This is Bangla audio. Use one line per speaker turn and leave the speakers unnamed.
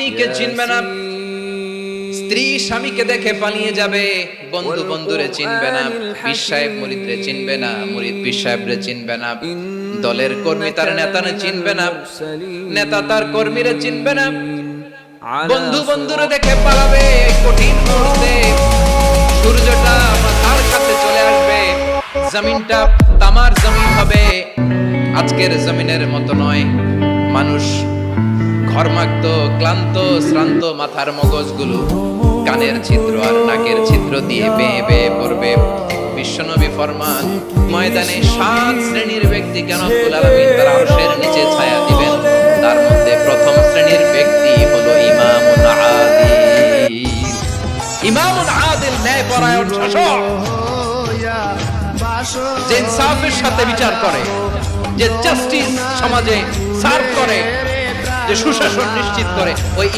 স্বামীকে চিনবে না, স্ত্রী স্বামীকে দেখে পালিয়ে যাবে, বন্ধু বন্ধুরে চিনবে না, পীর সাহেব মুরিদরে চিনবে না, মুরিদ পীর সাহেবরে চিনবে না, দলের কর্মী তার নেতারে চিনবে না, নেতা তার কর্মীরে চিনবে না, বন্ধু বন্ধুরে দেখে পালাবে। এই কঠিন মুহূর্তে সূর্যটা মাথার কাছে চলে আসবে, জমিনটা তামার জমিন হবে। আজকের জমিনের মতো নয়, মানুষ ঘর্মাক্ত, ক্লান্ত, শ্রান্ত মাথার মগজগুলো কানের ছিদ্র আর নাকের ছিদ্র দিয়ে বেয়ে বেয়ে পড়বে। বিশ্বনবী ফরমান, ময়দানে 7 শ্রেণীর ব্যক্তিকে রব্বুল আলামিন তার আরশের নিচে ছায়া দিবেন। তার মধ্যে প্রথম শ্রেণীর ব্যক্তি হলো ইমামুন আদিল। ইমামুন আদিল, ন্যায়পরায়ণ শাসক, যে ইনসাফের সাথে বিচার করে, যে জাস্টিস সমাজে সার্ভ করে, যে সুশাসন নিশ্চিত করে, ওই